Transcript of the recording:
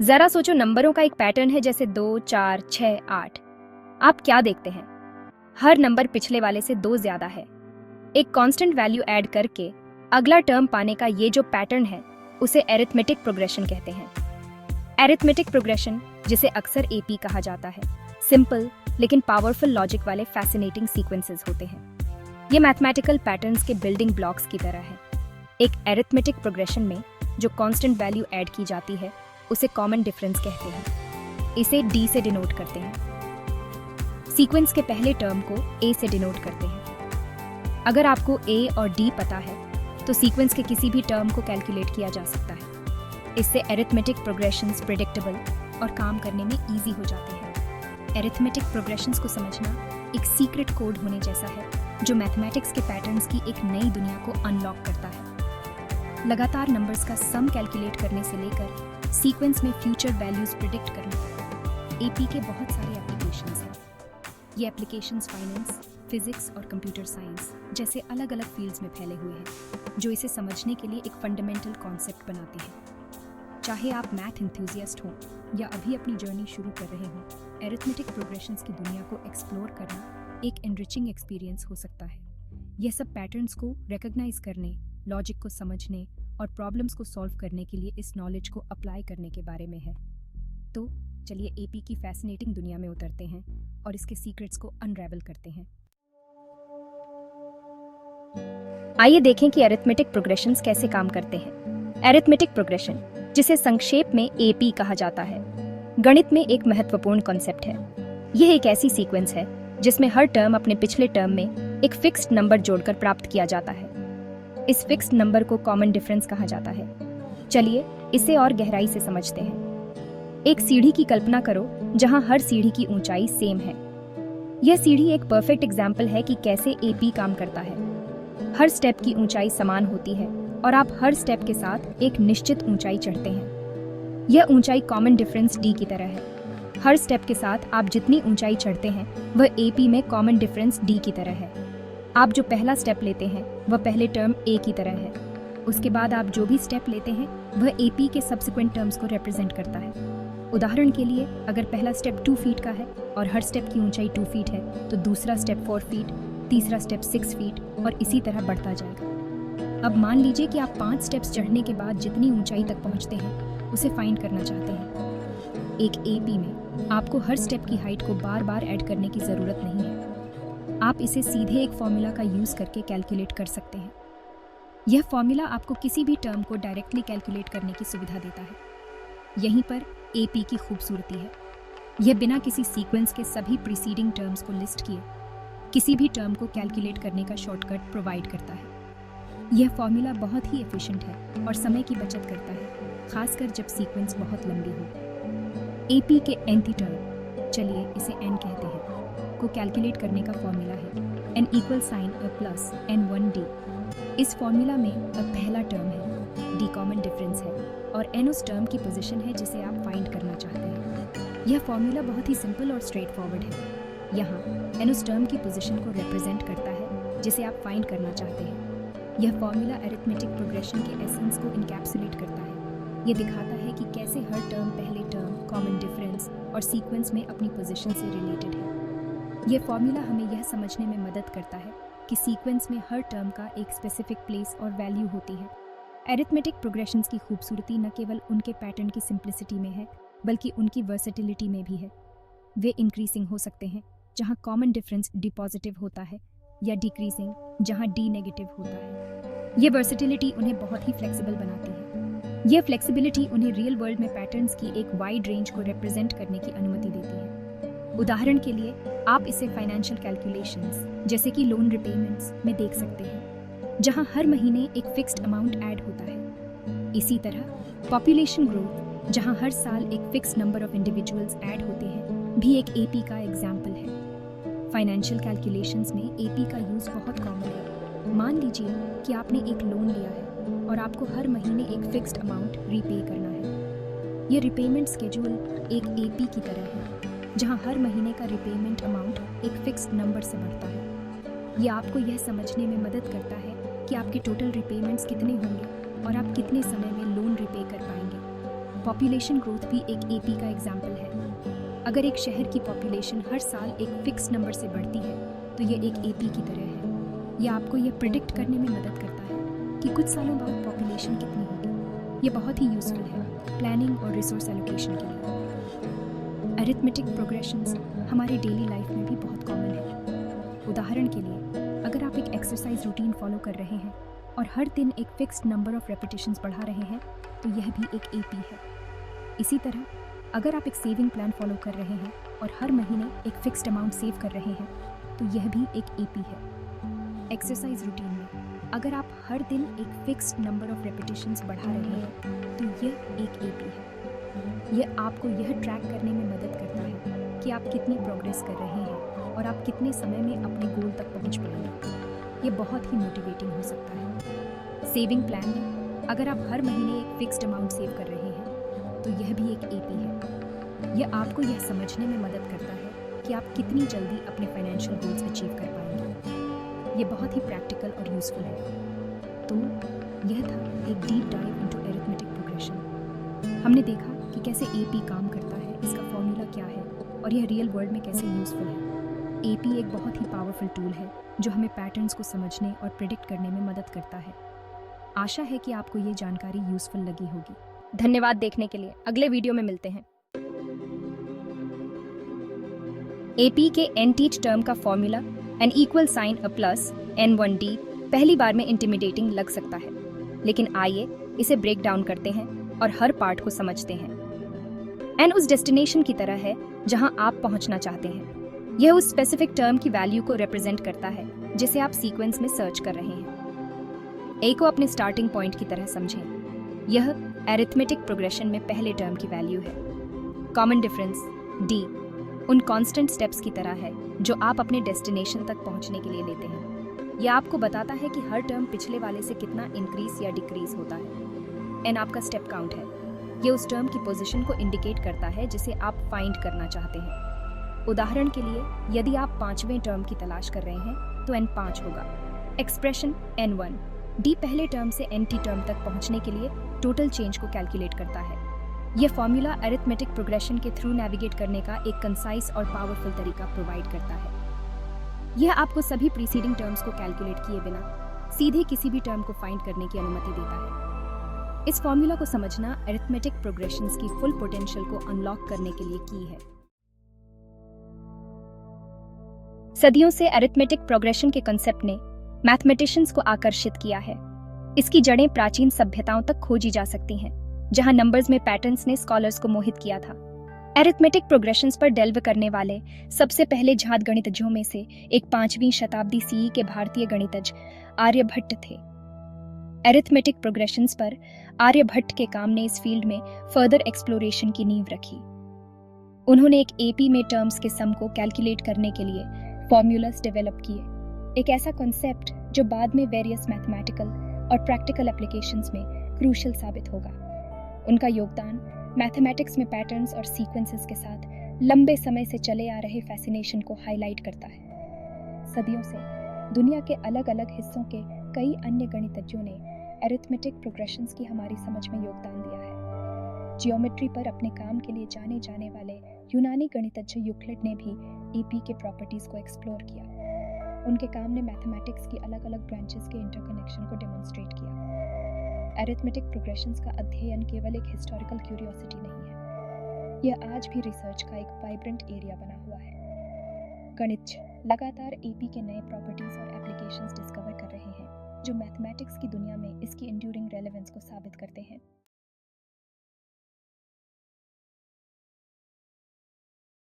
जरा सोचो, नंबरों का एक पैटर्न है जैसे 2, 4, 6, 8। आप क्या देखते हैं? हर नंबर पिछले वाले से 2 ज्यादा है। एक कांस्टेंट वैल्यू ऐड करके अगला टर्म पाने का ये जो पैटर्न है उसे एरिथमेटिक प्रोग्रेशन कहते हैं। एरिथमेटिक प्रोग्रेशन, जिसे अक्सर एपी कहा जाता है, सिंपल लेकिन पावरफुल लॉजिक वाले फैसिनेटिंग सीक्वेंसेस होते हैं। ये मैथमेटिकल पैटर्न्स के बिल्डिंग ब्लॉक्स की तरह है। एक एरिथमेटिक प्रोग्रेशन में जो कांस्टेंट वैल्यू ऐड की जाती है उसे कॉमन डिफरेंस कहते हैं। इसे डी से डिनोट करते हैं। सीक्वेंस के पहले टर्म को ए से डिनोट करते हैं। अगर आपको ए और डी पता है तो सीक्वेंस के किसी भी टर्म को कैलकुलेट किया जा सकता है। इससे एरिथमेटिक प्रोग्रेशंस प्रेडिक्टेबल और काम करने में ईजी हो जाते हैं। एरिथमेटिक प्रोग्रेशंस को समझना एक सीक्रेट कोड होने जैसा है जो मैथमेटिक्स के पैटर्न्स की एक नई दुनिया को अनलॉक करता है। लगातार नंबर्स का सम कैलकुलेट करने से लेकर सीक्वेंस में फ्यूचर वैल्यूज प्रिडिक्ट करने तक एपी के बहुत सारे एप्लीकेशंस हैं। ये एप्लीकेशंस फाइनेंस, फिजिक्स और कंप्यूटर साइंस जैसे अलग अलग फील्ड्स में फैले हुए हैं जो इसे समझने के लिए एक फंडामेंटल कॉन्सेप्ट बनाते हैं। चाहे आप मैथ एंथुसियास्ट हों या अभी अपनी जर्नी शुरू कर रहे हों, एरिथमेटिक प्रोग्रेशंस की दुनिया को एक्सप्लोर करना एक एनरिचिंग एक्सपीरियंस हो सकता है। यह सब पैटर्न्स को रिकॉग्नाइज करने, लॉजिक को समझने और प्रॉब्लम्स को सॉल्व करने के लिए इस नॉलेज को अप्लाई करने के बारे में है। तो चलिए एपी की फैसिनेटिंग दुनिया में उतरते हैं और इसके सीक्रेट्स को अनरैवल करते हैं। आइए देखें कि अरिथमेटिक प्रोग्रेशंस कैसे काम करते हैं। अरिथमेटिक प्रोग्रेशन, जिसे संक्षेप में एपी कहा जाता है, गणित में एक महत्वपूर्ण कॉन्सेप्ट है। यह एक ऐसी सीक्वेंस है जिसमें हर टर्म अपने पिछले टर्म में एक फिक्स्ड नंबर जोड़कर प्राप्त किया जाता है। इस फिक्स्ड नंबर को कॉमन डिफरेंस कहा जाता है। चलिए इसे और गहराई से समझते हैं। एक सीढ़ी की कल्पना करो जहां हर सीढ़ी की ऊंचाई सेम है। यह सीढ़ी एक परफेक्ट एग्जाम्पल है कि कैसे एपी काम करता है। हर स्टेप की ऊंचाई समान होती है और आप हर स्टेप के साथ एक निश्चित ऊंचाई चढ़ते हैं। यह ऊंचाई कॉमन डिफरेंस डी की तरह है। हर स्टेप के साथ आप जितनी ऊंचाई चढ़ते हैं वह एपी में कॉमन डिफरेंस डी की तरह है। आप जो पहला स्टेप लेते हैं वह पहले टर्म ए की तरह है। उसके बाद आप जो भी स्टेप लेते हैं वह एपी के सब्सिक्वेंट टर्म्स को रिप्रेजेंट करता है। उदाहरण के लिए, अगर पहला स्टेप 2 फीट का है और हर स्टेप की ऊंचाई 2 फीट है तो दूसरा स्टेप 4 फीट, तीसरा स्टेप 6 फीट और इसी तरह बढ़ता जाएगा। अब मान लीजिए कि आप 5 स्टेप्स चढ़ने के बाद जितनी ऊंचाई तक पहुंचते हैं उसे फाइंड करना चाहते हैं। एक एपी में आपको हर स्टेप की हाइट को बार बार ऐड करने की ज़रूरत नहीं है। आप इसे सीधे एक फॉर्मूला का यूज़ करके कैलकुलेट कर सकते हैं। यह फॉर्मूला आपको किसी भी टर्म को डायरेक्टली कैलकुलेट करने की सुविधा देता है। यहीं पर एपी की खूबसूरती है। यह बिना किसी सीक्वेंस के सभी प्रीसीडिंग टर्म्स को लिस्ट किए किसी भी टर्म को कैलकुलेट करने का शॉर्टकट प्रोवाइड करता है। यह फॉर्मूला बहुत ही एफिशिएंट है और समय की बचत करता है, खासकर जब सीक्वेंस बहुत लंबी हो। एपी के nth टर्म, चलिए इसे n कहते हैं, को कैलकुलेट करने का फॉर्मूला है n = a प्लस n1d। इस फॉर्मूला में पहला टर्म है, d कॉमन डिफरेंस है और n उस टर्म की पोजीशन है जिसे आप फाइंड करना चाहते हैं। यह फॉर्मूला बहुत ही सिंपल और स्ट्रेट फॉरवर्ड है। यहाँ n उस टर्म की पोजीशन को रिप्रेजेंट करता है जिसे आप फाइंड करना चाहते हैं। यह फॉर्मूला अरिथमेटिक प्रोग्रेशन के एसेंस को इनकैप्सुलेट करता है। यह दिखाता है कि कैसे हर टर्म पहले टर्म, कॉमन डिफरेंस और सीक्वेंस में अपनी पोजीशन से रिलेटेड है। यह फॉर्मूला हमें यह समझने में मदद करता है कि सीक्वेंस में हर टर्म का एक स्पेसिफिक प्लेस और वैल्यू होती है। एरिथमेटिक प्रोग्रेशंस की खूबसूरती न केवल उनके पैटर्न की सिंप्लिसिटी में है बल्कि उनकी वर्सेटिलिटी में भी है। वे इंक्रीजिंग हो सकते हैं जहां कॉमन डिफरेंस डी पॉजिटिव होता है या डिक्रीजिंग जहां डी नेगेटिव होता है। यह वर्सेटिलिटी उन्हें बहुत ही फ्लेक्सिबल बनाती है। यह फ्लेक्सिबिलिटी उन्हें रियल वर्ल्ड में पैटर्न्स की एक वाइड रेंज को रिप्रेजेंट करने की अनुमति देती है। उदाहरण के लिए, आप इसे फाइनेंशियल कैलकुलेशंस जैसे कि लोन रिपेमेंट्स में देख सकते हैं, जहां हर महीने एक फिक्स्ड अमाउंट ऐड होता है। इसी तरह पॉपुलेशन ग्रोथ, जहां हर साल एक fixed number of individuals add होते हैं, भी एक एपी का एग्जाम्पल है। फाइनेंशियल कैलकुलेशंस में एपी का यूज़ बहुत कॉमन है। मान लीजिए कि आपने एक लोन लिया है और आपको हर महीने एक फिक्स्ड अमाउंट रीपे करना है। यह रिपेमेंट स्केड्यूल एक एपी की तरह है, जहां हर महीने का रिपेमेंट अमाउंट एक फिक्स्ड नंबर से बढ़ता है। यह आपको यह समझने में मदद करता है कि आपके टोटल रिपेमेंट्स कितने होंगे और आप कितने समय में लोन रिपे कर पाएंगे। पॉपुलेशन ग्रोथ भी एक एपी का एग्जाम्पल है। अगर एक शहर की पॉपुलेशन हर साल एक फिक्स नंबर से बढ़ती है तो ये एक एपी की तरह है। यह आपको यह प्रिडिक्ट करने में मदद करता है कि कुछ सालों बाद पॉपुलेशन कितनी होगी। ये बहुत ही यूजफुल है प्लानिंग और रिसोर्स एलोकेशन के लिए। अरिथमेटिक प्रोग्रेशंस हमारे डेली लाइफ में भी बहुत कॉमन है। उदाहरण के लिए, अगर आप एक एक्सरसाइज रूटीन फॉलो कर रहे हैं और हर दिन एक फिक्स्ड नंबर ऑफ रेपिटेशंस बढ़ा रहे हैं तो यह भी एक एपी है। इसी तरह अगर आप एक सेविंग प्लान फॉलो कर रहे हैं और हर महीने एक फिक्स्ड अमाउंट सेव कर रहे हैं तो यह भी एक एपी है। एक्सरसाइज रूटीन में अगर आप हर दिन एक फिक्स्ड नंबर ऑफ रेपिटेशंस बढ़ा रहे हैं तो यह एक एपी है। यह आपको यह ट्रैक करने में मदद करता है कि आप कितनी प्रोग्रेस कर रहे हैं और आप कितने समय में अपने गोल तक पहुंच पाएंगे। यह बहुत ही मोटिवेटिंग हो सकता है। सेविंग प्लान में अगर आप हर महीने एक फिक्स्ड अमाउंट सेव कर रहे हैं तो यह भी एक एपी है। यह आपको यह समझने में मदद करता है कि आप कितनी जल्दी अपने फाइनेंशियल गोल्स अचीव कर पाएंगे। यह बहुत ही प्रैक्टिकल और यूजफुल है। तो यह था एक deep dive into arithmetic progression. हमने देखा कि कैसे एपी काम करता है, इसका फॉर्मूला क्या है और यह रियल वर्ल्ड में कैसे यूजफुल है। एपी एक बहुत ही पावरफुल टूल है जो हमें पैटर्न्स को समझने और प्रिडिक्ट करने में मदद करता है। आशा है कि आपको ये जानकारी यूजफुल लगी होगी। धन्यवाद देखने के लिए। अगले वीडियो में मिलते हैं। एपी के एन-टीच टर्म का formula n equal sign a plus n1d पहली बार में इंटिमिडेटिंग लग सकता है, लेकिन आइए इसे ब्रेक डाउन करते हैं और हर पार्ट को समझते हैं। एन उस डेस्टिनेशन की तरह है जहां आप पहुंचना चाहते हैं। यह उस स्पेसिफिक टर्म की वैल्यू को रिप्रेजेंट करता है जिसे आप सीक्वेंस में सर्च कर रहे हैं। ए को अपने स्टार्टिंग पॉइंट की तरह समझें। यह अरिथमेटिक प्रोग्रेशन में पहले टर्म की वैल्यू है। कॉमन डिफरेंस डी उन कांस्टेंट स्टेप्स की तरह है जो आप अपने डेस्टिनेशन तक पहुंचने के लिए लेते हैं। यह आपको बताता है कि हर टर्म पिछले वाले से कितना इंक्रीज या डिक्रीज होता है। एन आपका स्टेप काउंट है। यह उस टर्म की पोजीशन को इंडिकेट करता है जिसे आप फाइंड करना चाहते हैं। उदाहरण के लिए, यदि आप 5वें टर्म की तलाश कर रहे हैं तो n5 होगा। एक्सप्रेशन n1 डी पहले टर्म से एन-टी टर्म तक पहुंचने के लिए टोटल चेंज को कैलकुलेट करता है। यह फॉर्मूला अरिथमेटिक प्रोग्रेशन के थ्रू नेविगेट करने का एक कंसाइज और पावरफुल तरीका प्रोवाइड करता है। यह आपको सभी प्रीसीडिंग टर्म्स को कैलकुलेट किए बिना सीधे किसी भी टर्म को फाइंड करने की अनुमति देता है। इस फॉर्मूला को समझना अरिथमेटिक प्रोग्रेशंस की फुल पोटेंशियल को अनलॉक करने के लिए की है। सदियों से अरिथमेटिक प्रोग्रेशन के कंसेप्ट ने मैथमेटिशियंस को आकर्षित किया है। इसकी जड़ें प्राचीन सभ्यताओं तक खोजी जा सकती हैं, जहां नंबर्स में पैटर्न्स ने स्कॉलर्स को मोहित किया था। अरिथमेटिक प्रोग्रेशंस पर डेल्व करने वाले सबसे पहले जात गणितज्ञों में से एक 5वीं शताब्दी सीई के भारतीय गणितज्ञ आर्यभट्ट थे। अरिथमेटिक प्रोग्रेशंस पर आर्यभट्ट के काम ने इस फील्ड में फर्दर एक्सप्लोरेशन की नींव रखी। उन्होंने एक एपी में टर्म्स के सम को कैलकुलेट करने के लिए फॉर्मूलास डेवलप किए, एक ऐसा कॉन्सेप्ट जो बाद में वेरियस मैथमेटिकल और प्रैक्टिकल एप्लीकेशंस में क्रूशियल साबित होगा। उनका योगदान मैथमेटिक्स में पैटर्न्स और सीक्वेंसेस के साथ लंबे समय से चले आ रहे फैसिनेशन को हाईलाइट करता है। सदियों से दुनिया के अलग अलग हिस्सों के कई अन्य गणितज्ञों ने अरिथमेटिक प्रोग्रेशंस की हमारी समझ में योगदान दिया है। जियोमेट्री पर अपने काम के लिए जाने जाने वाले यूनानी गणितज्ञ यूक्लिड ने भी एपी के प्रॉपर्टीज को एक्सप्लोर किया। उनके काम ने मैथमेटिक्स की अलग अलग ब्रांचेस के इंटरकनेक्शन को डेमोन्स्ट्रेट किया। अरिथमेटिक प्रोग्रेशंस का अध्ययन केवल एक हिस्टोरिकल क्यूरियोसिटी नहीं है, यह आज भी रिसर्च का एक वाइब्रेंट एरिया बना हुआ है। गणितज्ञ लगातार एपी के नए प्रॉपर्टीज और एप्लीकेशंस डिस्कवर कर रहे हैं जो मैथमेटिक्स की दुनिया में इसकी एंड्यूरिंग रेलेवेंस को साबित करते हैं।